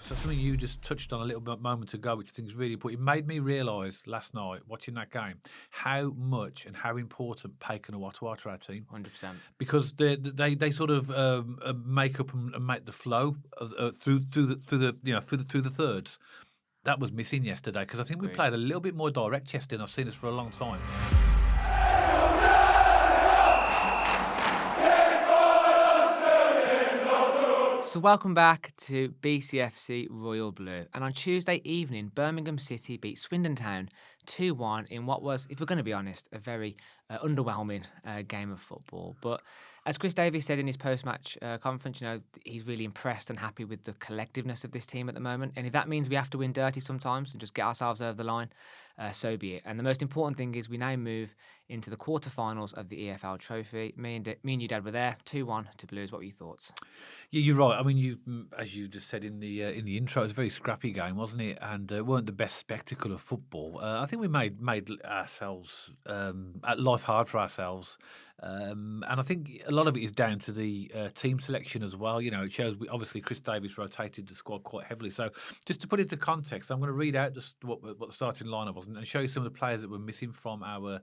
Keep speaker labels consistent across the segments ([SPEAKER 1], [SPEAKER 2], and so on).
[SPEAKER 1] So something you just touched on a little bit moment ago, which I think is really important. It made me realise last night watching that game how much and how important Paik and Awatu are to our team
[SPEAKER 2] 100%.
[SPEAKER 1] because they sort of make up and make the flow of, through the thirds. That was missing yesterday because I think we
[SPEAKER 2] Agreed.
[SPEAKER 1] played a little bit more direct yesterday, and I've seen this for a long time.
[SPEAKER 2] So welcome back to BCFC Royal Blue. And on Tuesday evening, Birmingham City beat Swindon Town 2-1 in what was, if we're going to be honest, a very underwhelming game of football. But as Chris Davies said in his post-match conference, he's really impressed and happy with the collectiveness of this team at the moment. And if that means we have to win dirty sometimes and just get ourselves over the line, so be it. And the most important thing is we now move into the quarterfinals of the EFL Trophy. Me and you, Dad, were there. 2-1 to Blues. What were your thoughts?
[SPEAKER 1] Yeah, you're right. I mean, as you just said in the intro, it was a very scrappy game, wasn't it? And weren't the best spectacle of football. I think we made ourselves life hard for ourselves, and I think a lot of it is down to the team selection as well. It shows obviously Chris Davies rotated the squad quite heavily. So just to put it into context, I'm going to read out what the starting lineup was and show you some of the players that were missing from our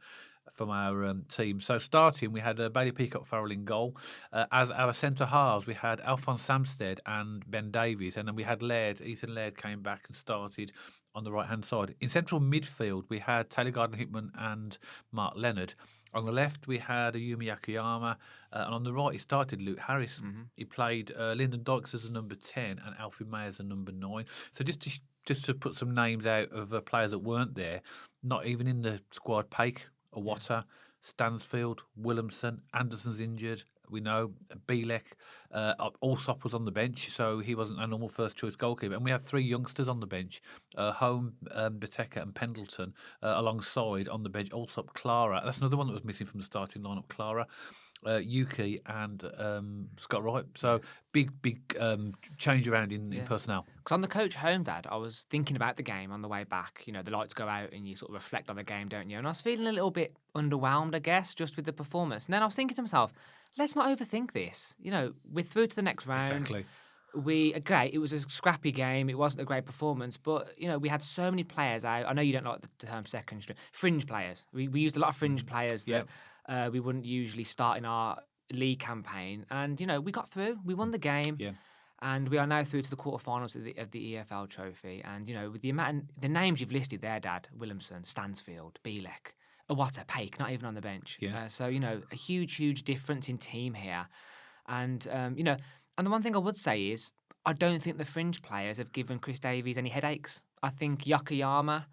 [SPEAKER 1] team. So starting, we had Bailey Peacock Farrell in goal. As our centre halves, we had Alphonse Samsted and Ben Davies, and then we had Ethan Laird came back and started on the right-hand side. In central midfield, we had Taylor Gardner-Hickman and Mark Leonard. On the left, we had Ayumu Yokoyama, and on the right, he started Luke Harris.
[SPEAKER 2] Mm-hmm.
[SPEAKER 1] He played Lyndon Dykes as a number 10 and Alfie May as a number 9. So just to put some names out of players that weren't there, not even in the squad, Paik, Awata, Stansfield, Williamson, Anderson's injured. We know Bielek, Allsop was on the bench, so he wasn't a normal first choice goalkeeper. And we have three youngsters on the bench, Home, Biteka, and Pendleton, alongside on the bench. Allsop, Clara. That's another one that was missing from the starting lineup. Clara, Yuki, and Scott Wright. So big change around in personnel.
[SPEAKER 2] Because on the coach home, Dad, I was thinking about the game on the way back. The lights go out and you sort of reflect on the game, don't you? And I was feeling a little bit underwhelmed, I guess, just with the performance. And then I was thinking to myself, let's not overthink this. We're through to the next round.
[SPEAKER 1] Exactly.
[SPEAKER 2] It was a scrappy game. It wasn't a great performance, but we had so many players out. I know you don't like the term second string, fringe players. We used a lot of fringe players that we wouldn't usually start in our league campaign, and we got through. We won the game.
[SPEAKER 1] Yeah.
[SPEAKER 2] And we are now through to the quarterfinals of the EFL Trophy. And with the names you've listed there, Dad, Williamson, Stansfield, Bielek, Awata, Paik, not even on the bench.
[SPEAKER 1] Yeah.
[SPEAKER 2] So a huge difference in team here. And and the one thing I would say is I don't think the fringe players have given Chris Davies any headaches. I think Yokoyama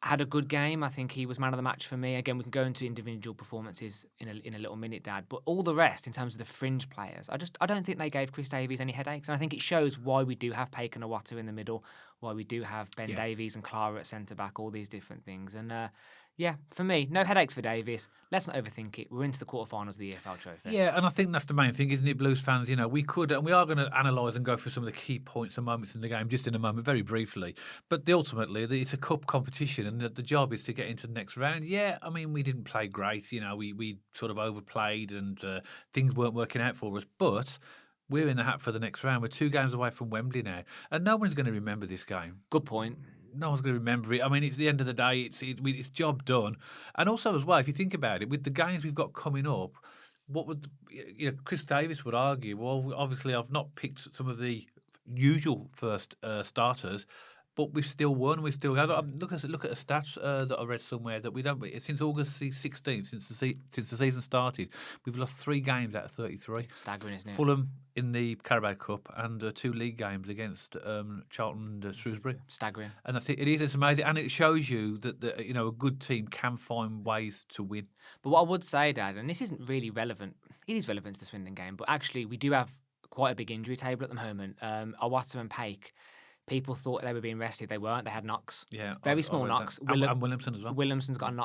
[SPEAKER 2] had a good game. I think he was man of the match for me. Again, we can go into individual performances in a little minute, Dad. But all the rest, in terms of the fringe players, I don't think they gave Chris Davies any headaches. And I think it shows why we do have Paik and Awatu in the middle, why we do have Ben Davies and Clara at centre back, all these different things. And for me, no headaches for Davies. Let's not overthink it. We're into the quarterfinals of the EFL Trophy.
[SPEAKER 1] Yeah, and I think that's the main thing, isn't it, Blues fans? We could, and we are going to analyse and go through some of the key points and moments in the game just in a moment, very briefly. But ultimately, it's a cup competition, and the job is to get into the next round. Yeah, I mean, we didn't play great. We sort of overplayed, and things weren't working out for us. But we're in the hat for the next round. We're 2 games away from Wembley now, and no one's going to remember this game.
[SPEAKER 2] Good point.
[SPEAKER 1] No one's going to remember it. I mean, it's the end of the day. It's job done. And also, as well, if you think about it, with the games we've got coming up, what would Chris Davies would argue? Well, obviously, I've not picked some of the usual first starters, but we've still won. We've still had. Look at the stats that I read somewhere that we don't. Since August 16th, since the season started, we've lost 3 games out of 33.
[SPEAKER 2] It's staggering, isn't it?
[SPEAKER 1] Fulham in the Carabao Cup and 2 league games against Charlton and Shrewsbury.
[SPEAKER 2] Staggering.
[SPEAKER 1] And I think it's amazing, and it shows you that a good team can find ways to win.
[SPEAKER 2] But what I would say, Dad, and this isn't really relevant. It is relevant to the Swindon game, but actually we do have quite a big injury table at the moment. Awata and Paik. People thought they were being rested. They weren't. They had knocks.
[SPEAKER 1] Yeah,
[SPEAKER 2] very small knocks.
[SPEAKER 1] And Williamson as well.
[SPEAKER 2] Williamson's got a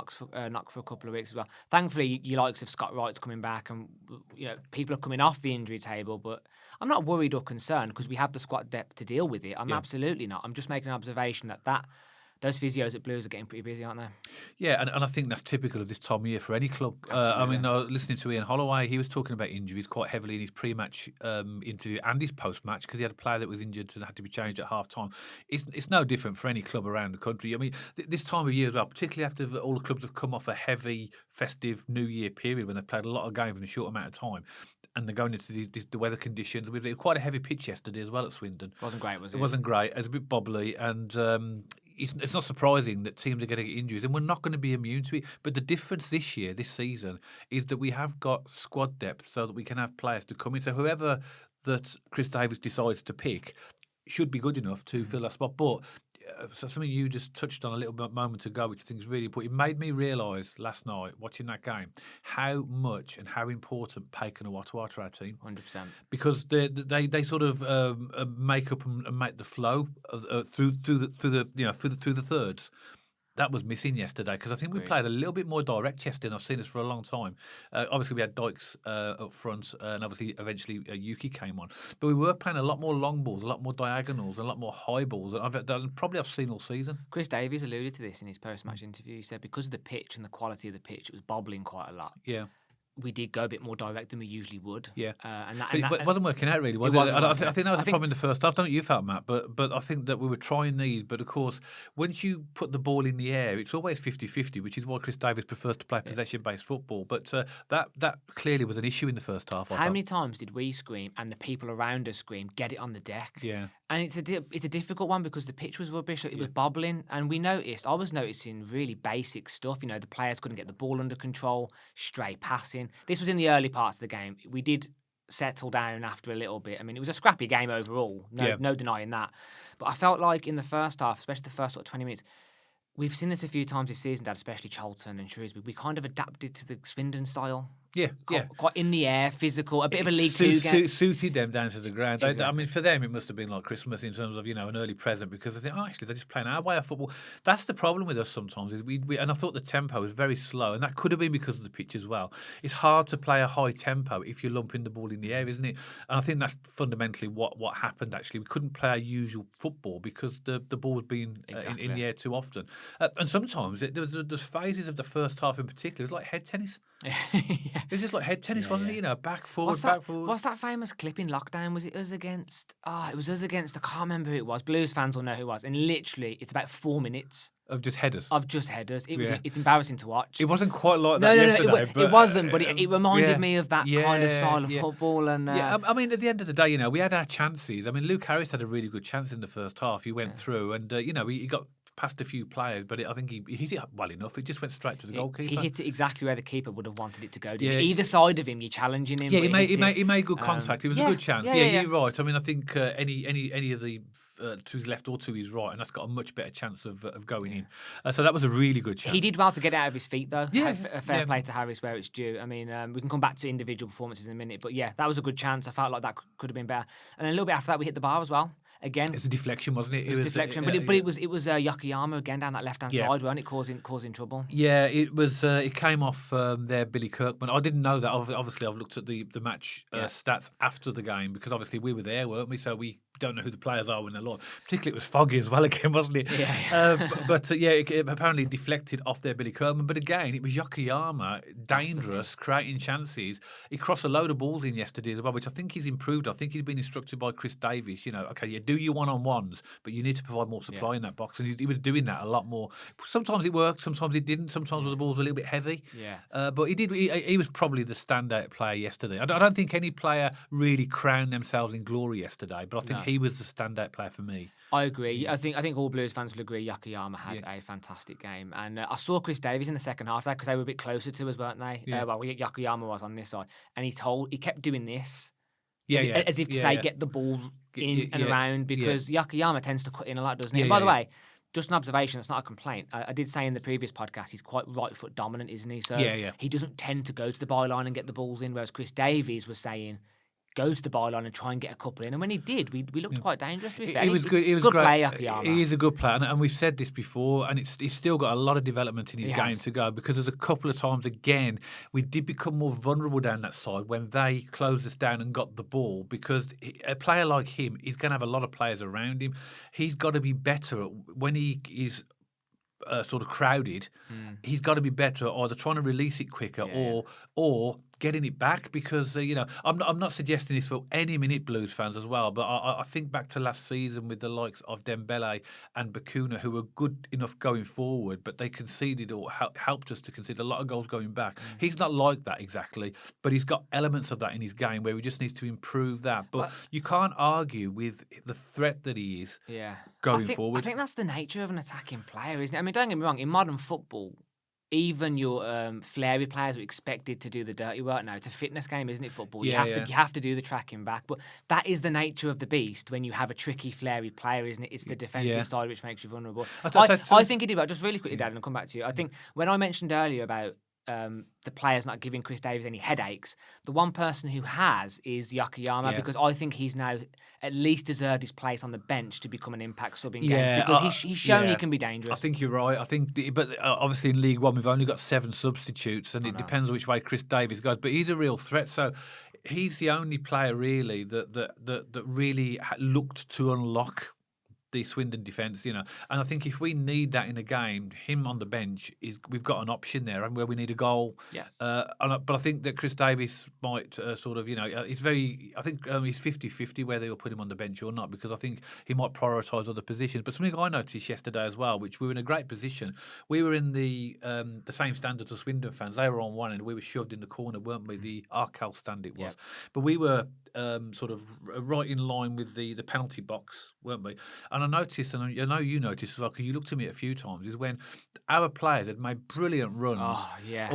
[SPEAKER 2] knock for a couple of weeks as well. Thankfully, your likes of Scott Wright's coming back, and people are coming off the injury table. But I'm not worried or concerned because we have the squad depth to deal with it. I'm absolutely not. I'm just making an observation that those physios at Blues are getting pretty busy, aren't they?
[SPEAKER 1] Yeah, and I think that's typical of this time of year for any club. I mean, listening to Ian Holloway, he was talking about injuries quite heavily in his pre-match interview and his post-match because he had a player that was injured and had to be changed at half-time. It's no different for any club around the country. I mean, this time of year as well, particularly after all the clubs have come off a heavy festive New Year period when they've played a lot of games in a short amount of time. And they're going into the weather conditions. We had quite a heavy pitch yesterday as well at Swindon.
[SPEAKER 2] Wasn't great, was it?
[SPEAKER 1] It wasn't great. It was a bit bobbly, and it's not surprising that teams are going to get injuries, and we're not going to be immune to it. But the difference this season, is that we have got squad depth so that we can have players to come in. So whoever that Chris Davies decides to pick should be good enough to fill that spot. But so something you just touched on a little bit moment ago, which I think is really important. It made me realise last night, watching that game, how much and how important Paik and Awatu are to our team.
[SPEAKER 2] 100%.
[SPEAKER 1] Because they sort of make up and make the flow through the thirds. That was missing yesterday because I think we played a little bit more direct yesterday than I've seen us for a long time. Obviously, we had Dykes up front, and obviously, eventually, Yuki came on. But we were playing a lot more long balls, a lot more diagonals, a lot more high balls than I've seen all season.
[SPEAKER 2] Chris Davies alluded to this in his post-match interview. He said because of the pitch and the quality of the pitch, it was bobbling quite a lot.
[SPEAKER 1] Yeah.
[SPEAKER 2] We did go a bit more direct than we usually would.
[SPEAKER 1] Yeah,
[SPEAKER 2] but
[SPEAKER 1] it wasn't working out really, was it? I think that was the problem in the first half. I don't know what you felt, Matt, but I think that we were trying these. But of course, once you put the ball in the air, it's always 50-50, which is why Chris Davies prefers to play possession-based football. But that clearly was an issue in the first half.
[SPEAKER 2] How many times did we scream and the people around us scream, "Get it on the deck"?
[SPEAKER 1] Yeah.
[SPEAKER 2] And it's a difficult one because the pitch was rubbish. It was bobbling, and I was noticing really basic stuff. You know, the players couldn't get the ball under control, stray passing. This was in the early parts of the game. We did settle down after a little bit. I mean, it was a scrappy game overall. No denying that. But I felt like in the first half, especially the first sort of 20 minutes, we've seen this a few times this season, Dad, especially Charlton and Shrewsbury. We kind of adapted to the Swindon style.
[SPEAKER 1] Yeah.
[SPEAKER 2] Quite in the air, physical, a bit of a League Two game.
[SPEAKER 1] Suited them down to the ground.
[SPEAKER 2] Exactly.
[SPEAKER 1] I mean, for them, it must have been like Christmas in terms of, an early present because they think, actually, they're just playing our way of football. That's the problem with us sometimes. Is we and I thought the tempo was very slow, and that could have been because of the pitch as well. It's hard to play a high tempo if you're lumping the ball in the air, isn't it? And I think that's fundamentally what happened, actually. We couldn't play our usual football because the ball was being in the air too often. And sometimes there's phases of the first half in particular. It was like head tennis. It was just like head tennis, wasn't it? Back forward, back forward.
[SPEAKER 2] What's that famous clip in lockdown? Was it us against? It was us against. I can't remember who it was. Blues fans will know who it was. And literally, it's about 4 minutes
[SPEAKER 1] of just headers.
[SPEAKER 2] It's embarrassing to watch.
[SPEAKER 1] It wasn't quite like that yesterday.
[SPEAKER 2] It wasn't, but it reminded me of that kind of style of football. And
[SPEAKER 1] I mean, at the end of the day, we had our chances. I mean, Luke Harris had a really good chance in the first half. He went through, and he got past a few players, but I think he hit it well enough. It just went straight to the goalkeeper.
[SPEAKER 2] He hit it exactly where the keeper would have wanted it to go. Either side of him, you're challenging him.
[SPEAKER 1] Yeah, he made good contact. It was a good chance. You're right. I mean, I think any of the to his left or to his right, and that's got a much better chance of going in. So that was a really good chance.
[SPEAKER 2] He did well to get out of his feet, though. Yeah, fair play to Harris where it's due. I mean, we can come back to individual performances in a minute, but that was a good chance. I felt like that could have been better. And then a little bit after that, we hit the bar as well. Again,
[SPEAKER 1] it was a deflection, wasn't it?
[SPEAKER 2] It was a deflection, but it was Yokoyama again down that left hand side, weren't it, causing trouble?
[SPEAKER 1] Yeah, it was. It came off there, Billy Kirkman. I didn't know that. Obviously, I've looked at the match stats after the game because obviously we were there, weren't we? So we don't know who the players are when they're lost. Particularly, it was foggy as well again, wasn't it? It apparently deflected off there, Billy Kirkman. But again, it was Yokoyama, dangerous, creating chances. He crossed a load of balls in yesterday as well, which I think he's improved. I think he's been instructed by Chris Davies. Do your one-on-ones, but you need to provide more supply in that box, and he was doing that a lot more. Sometimes it worked, sometimes it didn't. Sometimes the balls were a little bit heavy. But he did. He was probably the standout player yesterday. I don't think any player really crowned themselves in glory yesterday, but I think he was the standout player for me.
[SPEAKER 2] I agree. I think all Blues fans will agree. Yokoyama had a fantastic game, and I saw Chris Davies in the second half because they were a bit closer to us, weren't they? Yokoyama was on this side, and he kept doing this. As if to say, get the ball in and around, because Yokoyama tends to cut in a lot, doesn't he? And by the way, just an observation, it's not a complaint. I did say in the previous podcast, he's quite right foot dominant, isn't he? So he doesn't tend to go to the byline and get the balls in, whereas Chris Davies was saying, go to the byline and try and get a couple in. And when he did, we looked quite dangerous, to be fair.
[SPEAKER 1] He was good. He was
[SPEAKER 2] good
[SPEAKER 1] great.
[SPEAKER 2] Player, Yokoyama.
[SPEAKER 1] He is a good player. And we've said this before, and he's still got a lot of development in his game to go, because there's a couple of times, again, we did become more vulnerable down that side when they closed us down and got the ball, because a player like him is going to have a lot of players around him. He's got to be better when he is sort of crowded, he's got to be better at either trying to release it quicker or getting it back because I'm not suggesting this for any minute Blues fans as well, but I think back to last season with the likes of Dembele and Bakuna, who were good enough going forward, but they conceded or helped us to concede a lot of goals going back. He's not like that exactly, but he's got elements of that in his game where he just needs to improve that. But you can't argue with the threat that he is going forward.
[SPEAKER 2] I think that's the nature of an attacking player, isn't it? I mean, don't get me wrong, in modern football, even your flary players are expected to do the dirty work now. It's a fitness game, isn't it, football? You have to do the tracking back. But that is the nature of the beast when you have a tricky, flary player, isn't it? It's the defensive side which makes you vulnerable. I think it did, just really quickly, Dad, and I'll come back to you. I think when I mentioned earlier about the players not giving Chris Davies any headaches, the one person who has is Yokoyama, because I think he's now at least deserved his place on the bench to become an impact sub in games because he's shown he can be dangerous.
[SPEAKER 1] I think you're right. I think, but obviously in League One we've only got 7 substitutes, and it depends which way Chris Davies goes. But he's a real threat. So he's the only player really that really looked to unlock the Swindon defence, and I think if we need that in a game, him on the bench we've got an option there, and where we need a goal. But I think that Chris Davies might he's very. I think he's 50-50 whether he'll put him on the bench or not, because I think he might prioritise other positions. But something I noticed yesterday as well, which we were in a great position. We were in the same standards as Swindon fans. They were on one end, we were shoved in the corner, weren't we? The Arkell stand it was, but we were sort of right in line with the penalty box, weren't we? And I noticed, and I know you noticed as well, because you looked at me a few times, is when our players had made brilliant runs.
[SPEAKER 2] Oh, yeah.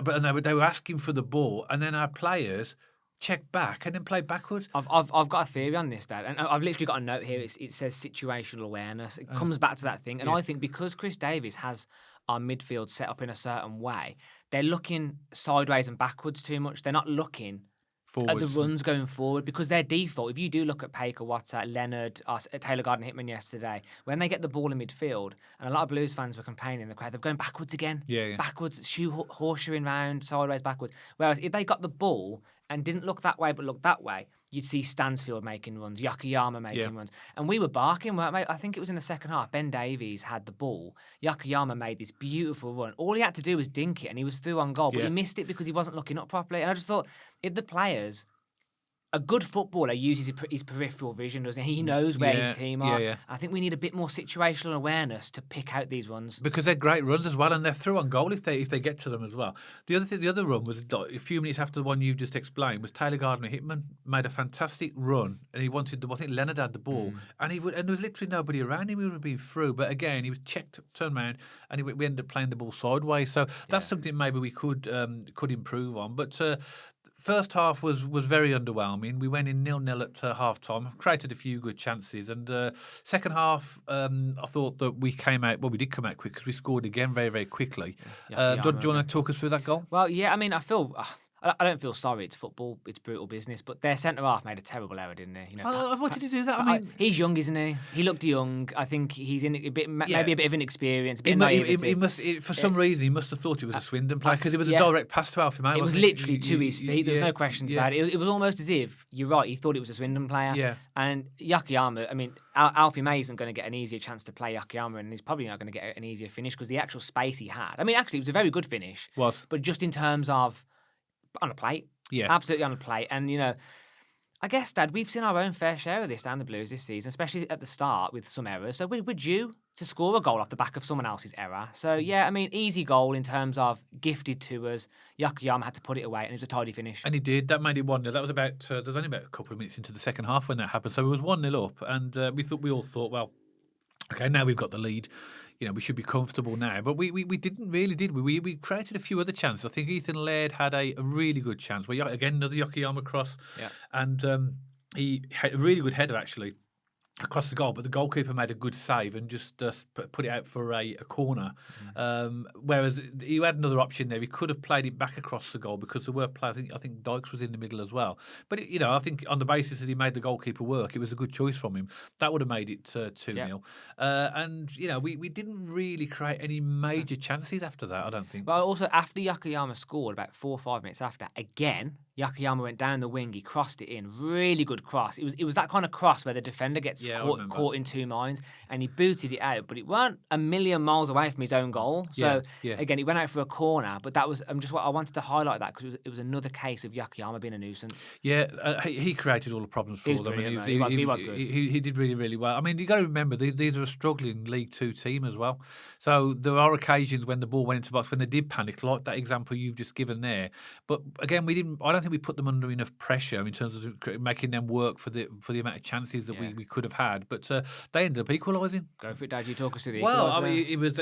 [SPEAKER 1] But they were asking for the ball, and then our players checked back and then played backwards.
[SPEAKER 2] I've got a theory on this, Dad, and I've literally got a note here. It says situational awareness. It comes back to that thing, and I think because Chris Davies has our midfield set up in a certain way, they're looking sideways and backwards too much. They're not looking forwards. At the runs going forward, because their default, if you do look at Paker, Watta, Leonard, Taylor Gardner-Hitman yesterday, when they get the ball in midfield, and a lot of Blues fans were complaining in the crowd, they're going backwards again. Backwards, horseshoeing round, sideways, backwards. Whereas if they got the ball and didn't look that way but looked that way, you'd see Stansfield making runs, Yokoyama making runs. And we were barking, weren't we? I think it was in the second half. Ben Davies had the ball. Yokoyama made this beautiful run. All he had to do was dink it, and he was through on goal. But he missed it because he wasn't looking up properly. And I just thought, if the players... A good footballer uses his peripheral vision, doesn't he? He knows where his team are. I think we need a bit more situational awareness to pick out these runs,
[SPEAKER 1] because they're great runs as well, and they're through on goal if they get to them as well. The other run was a few minutes after the one you've just explained. Was Taylor Gardner-Hitman made a fantastic run, and he wanted I think Leonard had the ball, and there was literally nobody around him. He would have been through, but again he was checked, turned around, and we ended up playing the ball sideways. So that's something maybe we could improve on, but. First half was very underwhelming. We went in 0-0 at half time, created a few good chances, and second half I thought that we came out. Well, we did come out quick because we scored again very, very quickly. Do you want to talk us through that goal?
[SPEAKER 2] Well, yeah. I mean, I don't feel sorry. It's football. It's brutal business. But their centre half made a terrible error, didn't he?
[SPEAKER 1] Why did he do that? I mean,
[SPEAKER 2] he's young, isn't he? He looked young. I think he's in maybe a bit of inexperience.
[SPEAKER 1] He must, for some reason, he must have thought it was a Swindon player, because it was a direct pass to Alfie May.
[SPEAKER 2] It was literally to his feet. There's no questions about it. It was almost as if, you're right, he thought it was a Swindon player.
[SPEAKER 1] Yeah.
[SPEAKER 2] And Yokoyama, I mean, Alfie May isn't going to get an easier chance to play Yokoyama, and he's probably not going to get an easier finish, because the actual space he had. I mean, actually, it was a very good finish. But just in terms of on a plate. Yeah. Absolutely on a plate. And, I guess, Dad, we've seen our own fair share of this down the Blues this season, especially at the start with some errors. So we're due to score a goal off the back of someone else's error. So, I mean, easy goal in terms of gifted to us. Yokoyama had to put it away, and it was a tidy finish.
[SPEAKER 1] And he did. That made it 1-0. That was about, there's only about a couple of minutes into the second half when that happened. So it was 1-0 up, and we all thought, well, okay, now we've got the lead. We should be comfortable now. But we didn't really, did we? We created a few other chances. I think Ethan Laird had a really good chance. Where, again, another Yokoyama cross. Yeah. And he had a really good header, actually, across the goal, but the goalkeeper made a good save and just put it out for a corner. Whereas he had another option there. He could have played it back across the goal, because there were players. I think Dykes was in the middle as well. But I think on the basis that he made the goalkeeper work, it was a good choice from him. That would have made it 2-0. And we didn't really create any major chances after that, I don't think.
[SPEAKER 2] But also, after Yokoyama scored, about 4 or 5 minutes after, again, Yokoyama went down the wing, he crossed it in, really good cross. It was that kind of cross where the defender gets caught in two minds, and he booted it out, but it weren't a million miles away from his own goal. So again, he went out for a corner, but that was just what I wanted to highlight that because it was another case of Yokoyama being a nuisance.
[SPEAKER 1] Yeah, he created all the problems for them. And
[SPEAKER 2] he was good.
[SPEAKER 1] He did really, really well. I mean, you got to remember these are a struggling League Two team as well. So there are occasions when the ball went into the box when they did panic, like that example you've just given there. But again, we didn't. I don't think we put them under enough pressure in terms of making them work for the amount of chances that we could have had. But they ended up equalising.
[SPEAKER 2] Go for it, Dad. You talk us through the equaliser.
[SPEAKER 1] Well, I mean, it was.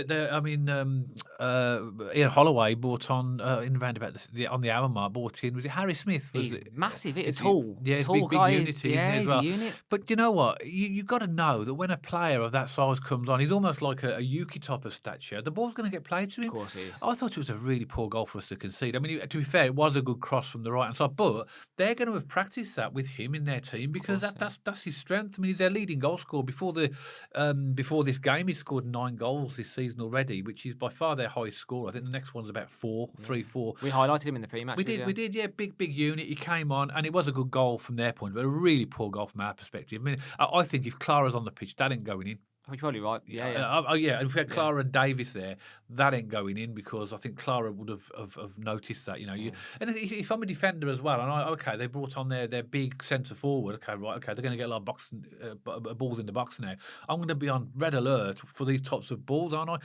[SPEAKER 1] Ian Holloway brought on in round about on the hour mark. Brought in was it Harry Smith?
[SPEAKER 2] He's massive. It's tall.
[SPEAKER 1] Yeah,
[SPEAKER 2] tall
[SPEAKER 1] big
[SPEAKER 2] guy.
[SPEAKER 1] unity as well.
[SPEAKER 2] A unit.
[SPEAKER 1] But you know what? You got to know that when a player of that size comes on, he's almost like a Yuki type of stature. The ball's going to get played to him.
[SPEAKER 2] Of course he is.
[SPEAKER 1] I thought it was a really poor goal for us to concede. I mean, to be fair, it was a good cross from the right hand side, but they're going to have practiced that with him in their team because that's his strength. I mean, he's their leading goal scorer before this game. He's scored 9 goals this season already, which is by far their highest score. I think the next one's about 3, 4.
[SPEAKER 2] We highlighted him in the pre-match.
[SPEAKER 1] We did. Yeah, big unit. He came on, and it was a good goal from their point, but a really poor goal from our perspective. I mean, I think if Clara's on the pitch, that ain't going in.
[SPEAKER 2] You're probably right. Yeah.
[SPEAKER 1] And if we had Clara and Davies there, that ain't going in because I think Clara would have noticed that. And if I'm a defender as well, and they brought on their big centre forward. Okay, they're going to get a lot of balls in the box now. I'm going to be on red alert for these types of balls, aren't I?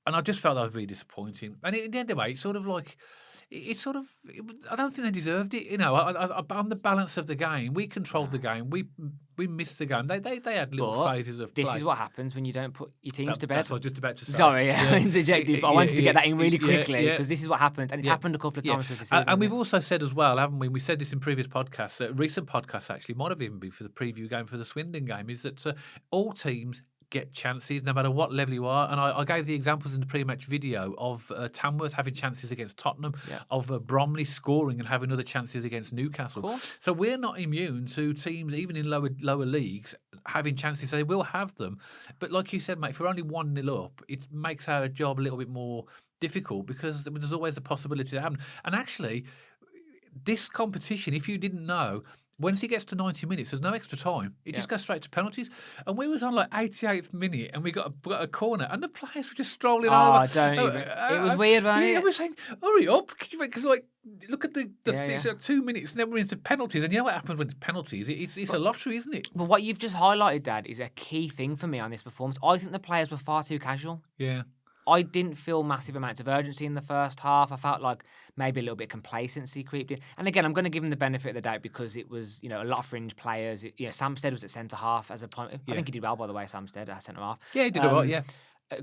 [SPEAKER 1] And I just felt that was really disappointing. And at the end of the day, I don't think they deserved it. On the balance of the game, we controlled the game. We missed the game. They had little phases of play.
[SPEAKER 2] This is what happens when you don't put your teams to bed.
[SPEAKER 1] That's what I was just about to say.
[SPEAKER 2] Sorry, I interjected, but I wanted to get that in really quickly because this is what happens, and it's happened a couple of times for this season.
[SPEAKER 1] And we've also said as well, haven't we? We said this in previous podcasts, recent podcasts actually, might have even been for the preview game for the Swindon game, is that all teams get chances no matter what level you are. And I gave the examples in the pre-match video of Tamworth having chances against Tottenham, of Bromley scoring and having other chances against Newcastle. So we're not immune to teams, even in lower leagues, having chances. So they will have them. But like you said, mate, if we're only 1-0 up, it makes our job a little bit more difficult because there's always the possibility to happen. And actually, this competition, if you didn't know, once he gets to 90 minutes, there's no extra time. It just goes straight to penalties. And we was on like 88th minute and we got a corner and the players were just strolling over.
[SPEAKER 2] It was weird, wasn't it?
[SPEAKER 1] We were saying, hurry up. Because look at it's 2 minutes and then we're into penalties. And you know what happens when it's penalties? It's a lottery, isn't it?
[SPEAKER 2] But what you've just highlighted, Dad, is a key thing for me on this performance. I think the players were far too casual.
[SPEAKER 1] Yeah.
[SPEAKER 2] I didn't feel massive amounts of urgency in the first half. I felt like maybe a little bit of complacency creeped in. And again, I'm going to give him the benefit of the doubt because it was, a lot of fringe players. Samstead was at centre half as a point. I think he did well, by the way, Samstead at centre half.
[SPEAKER 1] Yeah, he did all right, yeah.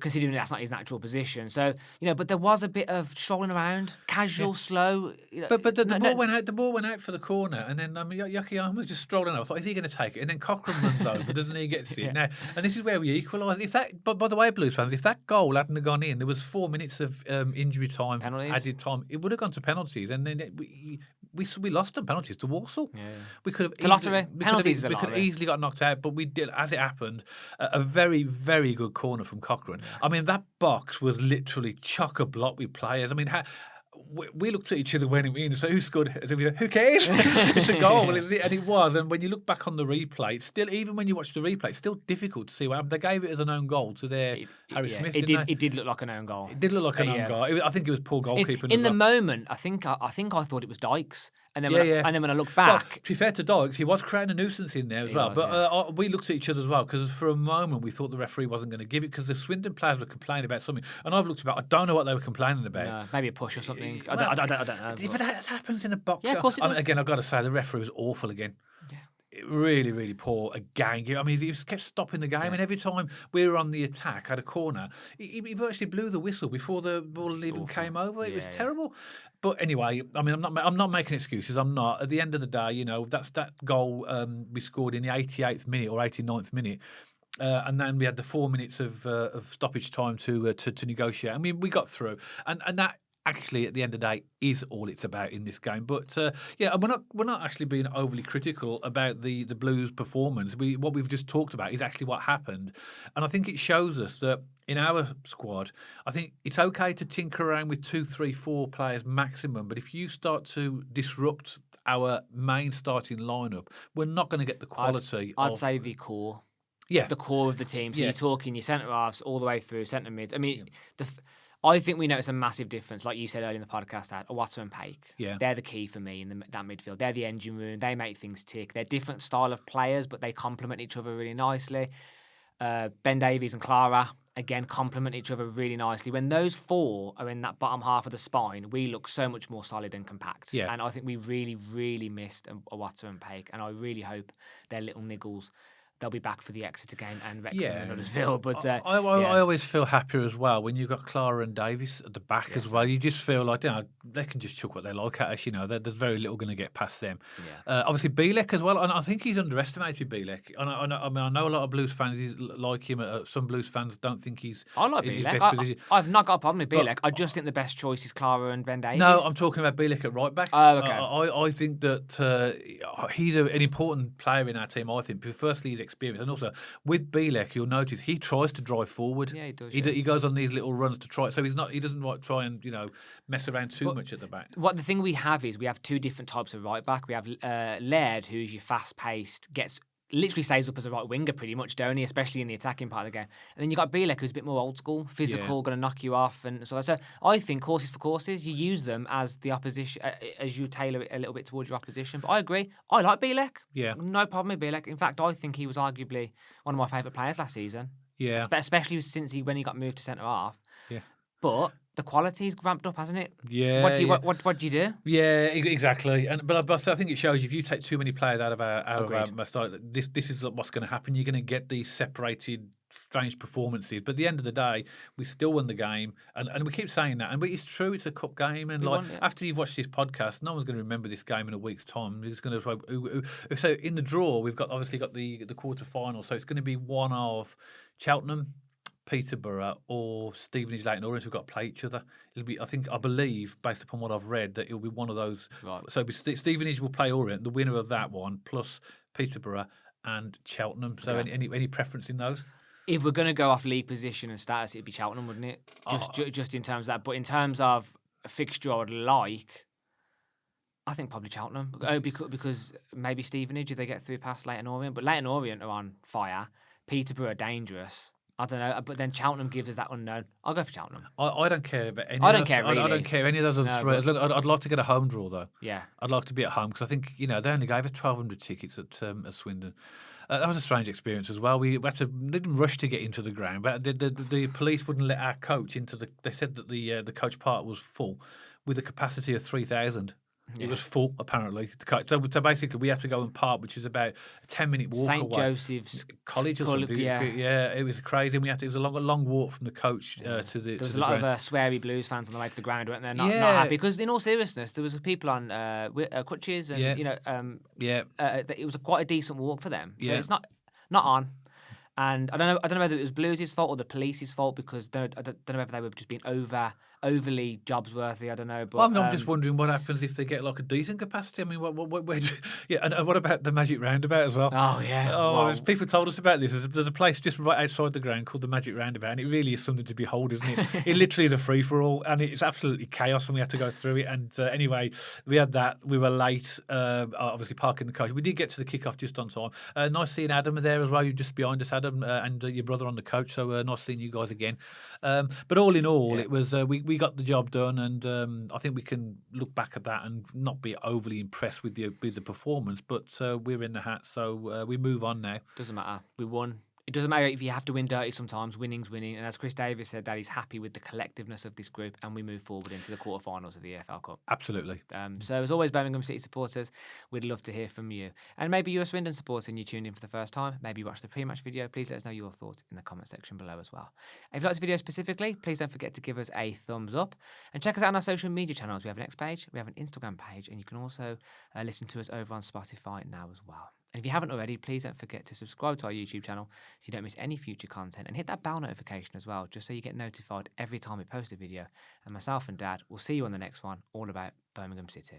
[SPEAKER 2] Considering that's not his natural position. So, but there was a bit of strolling around, casual, slow.
[SPEAKER 1] But the ball went out for the corner, and then Yokoyama was just strolling out. I thought, is he going to take it? And then Cochrane runs over, doesn't he? Gets it. Now, and this is where we equalise. But by the way, Blues fans, if that goal hadn't have gone in, there was 4 minutes of injury time,
[SPEAKER 2] penalties.
[SPEAKER 1] Added time. It would have gone to penalties, and then we lost on penalties to Walsall.
[SPEAKER 2] Yeah.
[SPEAKER 1] We could have
[SPEAKER 2] penalties.
[SPEAKER 1] We could have easily got knocked out, but we did. As it happened, a very, very good corner from Cochrane. I mean, that box was literally chock-a-block with players. I mean, we looked at each other when it went in. So who scored? Who cares? It's a goal, and it was. And when you look back on the replay, it's still, even when you watch the replay, it's still difficult to see what happened. They gave it as an own goal to Harry Smith.
[SPEAKER 2] It did look like an own goal.
[SPEAKER 1] It did look like an own goal. I think it was poor goalkeeping.
[SPEAKER 2] In the moment, I think I thought it was Dykes. And then, and then when I look back,
[SPEAKER 1] to be fair to Dykes, he was creating a nuisance in there as well. But we looked at each other as well because for a moment we thought the referee wasn't going to give it because the Swindon players were complaining about something, and I've looked about. I don't know what they were complaining about.
[SPEAKER 2] No, maybe a push or something. I don't know.
[SPEAKER 1] But that happens in a box.
[SPEAKER 2] Yeah, of course it does.
[SPEAKER 1] Again, I've got to say the referee was awful again. Yeah. Really, really poor again. I mean, he kept stopping the game, and every time we were on the attack at a corner, he virtually blew the whistle before the ball even came over. It was terrible. But anyway, I mean, I'm not making excuses. I'm not. At the end of the day, that's that goal we scored in the 88th minute or 89th minute. And then we had the 4 minutes of stoppage time to negotiate. I mean, we got through, and that actually at the end of the day is all it's about in this game. But we're not actually being overly critical about the Blues' performance. What we've just talked about is actually what happened, and I think it shows us that in our squad, I think it's okay to tinker around with 2, 3, 4 players maximum. But if you start to disrupt our main starting lineup, we're not going to get the quality.
[SPEAKER 2] I'd say the core.
[SPEAKER 1] Yeah.
[SPEAKER 2] The core of the team. So
[SPEAKER 1] Yeah.
[SPEAKER 2] you're talking your centre halves all the way through centre mids. I mean, I think we notice a massive difference, like you said earlier in the podcast, Awata and Paik.
[SPEAKER 1] Yeah.
[SPEAKER 2] They're the key for me in that midfield. They're the engine room. They make things tick. They're different style of players, but they complement each other really nicely. Ben Davies and Clara, again, complement each other really nicely. When those four are in that bottom half of the spine, we look so much more solid and compact.
[SPEAKER 1] Yeah.
[SPEAKER 2] And I think we really, really missed Awata and Paik. And I really hope they're little niggles. They'll be back for the Exeter game and Wrexham and Huddersfield. But
[SPEAKER 1] I always feel happier as well when you've got Clara and Davies at the back as well. You just feel like they can just chuck what they like at us. There's very little going to get past them.
[SPEAKER 2] Yeah.
[SPEAKER 1] Obviously, Bielek as well, and I think he's underestimated. Bielek. I know a lot of Blues fans like him. Some Blues fans don't think he's.
[SPEAKER 2] I like
[SPEAKER 1] in his
[SPEAKER 2] Bielek.
[SPEAKER 1] best position.
[SPEAKER 2] I've not got a problem with Bielek. I just think the best choice is Clara and Ben Davies.
[SPEAKER 1] No, I'm talking about Bielek at right back.
[SPEAKER 2] Oh, okay.
[SPEAKER 1] I think that he's an important player in our team. I think, firstly, his experience, and also with Bielek, you'll notice he tries to drive forward.
[SPEAKER 2] Yeah, he does.
[SPEAKER 1] He goes on these little runs to try. So he doesn't try and mess around too much at the back.
[SPEAKER 2] What the thing we have is we have two different types of right back. We have Laird, who's your fast paced, literally stays up as a right winger pretty much, don't he? Especially in the attacking part of the game. And then you got Bielek, who's a bit more old school, physical, going to knock you off, and so I think horses for courses. You use them as the opposition, as you tailor it a little bit towards your opposition. But I agree. I like Bielek.
[SPEAKER 1] Yeah,
[SPEAKER 2] no problem with Bielek. In fact, I think he was arguably one of my favourite players last season.
[SPEAKER 1] Yeah,
[SPEAKER 2] especially since when he got moved to centre half.
[SPEAKER 1] Yeah,
[SPEAKER 2] but the quality's ramped up, hasn't it?
[SPEAKER 1] Yeah.
[SPEAKER 2] What do you do?
[SPEAKER 1] Yeah, exactly. But I think it shows if you take too many players out of our style, this is what's going to happen. You're going to get these separated, strange performances. But at the end of the day, we still won the game, and we keep saying that. But it's true. It's a cup game, and after you've watched this podcast, no one's going to remember this game in a week's time. It's going to so in the draw, we've obviously got the quarter final. So it's going to be one of Cheltenham, Peterborough, or Stevenage, Leyton Orient who've got to play each other. It'll be, I believe, based upon what I've read, that it'll be one of those.
[SPEAKER 2] Right.
[SPEAKER 1] So Stevenage will play Orient, the winner of that one, plus Peterborough and Cheltenham. So any preference in those?
[SPEAKER 2] If we're going to go off league position and status, it'd be Cheltenham, wouldn't it? Just in terms of that. But in terms of a fixture I would like, I think probably Cheltenham. Because maybe Stevenage if they get through past Leyton Orient. But Leyton Orient are on fire. Peterborough are dangerous. I don't know, but then Cheltenham gives us that unknown. I'll go for Cheltenham.
[SPEAKER 1] I don't care about any.
[SPEAKER 2] I don't care really.
[SPEAKER 1] I don't care any of those other three. I'd like to get a home draw though.
[SPEAKER 2] Yeah,
[SPEAKER 1] I'd like to be at home because I think they only gave us 1,200 tickets at Swindon. That was a strange experience as well. We had to didn't rush to get into the ground, but the police wouldn't let our coach into the. They said that the coach part was full, with a capacity of 3,000. Yeah. It was full, apparently. So basically, we had to go and park, which is about a 10-minute walk
[SPEAKER 2] St.
[SPEAKER 1] away.
[SPEAKER 2] Joseph's
[SPEAKER 1] College or something.
[SPEAKER 2] Yeah,
[SPEAKER 1] it was crazy. And it was a long walk from the coach to the. There
[SPEAKER 2] was a lot of sweary Blues fans on the way to the ground, weren't there? Not happy because, in all seriousness, there was people on crutches, and it was quite a decent walk for them. So it's not on. And I don't know whether it was Blues' fault or the police's fault because I don't know whether they were just being overly jobsworthy. I don't know. But
[SPEAKER 1] I'm just wondering what happens if they get like a decent capacity. I mean, and what about the Magic Roundabout as well?
[SPEAKER 2] Oh yeah.
[SPEAKER 1] Wow. People told us about this. There's a place just right outside the ground called the Magic Roundabout, and it really is something to behold, isn't it? It literally is a free for all, and it's absolutely chaos, and we had to go through it. And anyway, we had that. We were late, obviously parking the coach. We did get to the kickoff just on time. Nice seeing Adam there as well. You're just behind us, Adam, and your brother on the coach. So nice seeing you guys again. But all in all, it was we got the job done, and I think we can look back at that and not be overly impressed with the performance, but we're in the hat, so we move on now.
[SPEAKER 2] Doesn't matter. We won. It doesn't matter if you have to win dirty sometimes. Winning's winning. And as Chris Davies said, that he's happy with the collectiveness of this group, and we move forward into the quarterfinals of the EFL Cup.
[SPEAKER 1] Absolutely.
[SPEAKER 2] So as always, Birmingham City supporters, we'd love to hear from you. And maybe you're a Swindon supporter and you tuned in for the first time. Maybe you watched the pre-match video. Please let us know your thoughts in the comment section below as well. If you liked the video specifically, please don't forget to give us a thumbs up. And check us out on our social media channels. We have an X page, we have an Instagram page, and you can also listen to us over on Spotify now as well. And if you haven't already, please don't forget to subscribe to our YouTube channel so you don't miss any future content, and hit that bell notification as well, just so you get notified every time we post a video. And myself and Dad will see you on the next one, all about Birmingham City.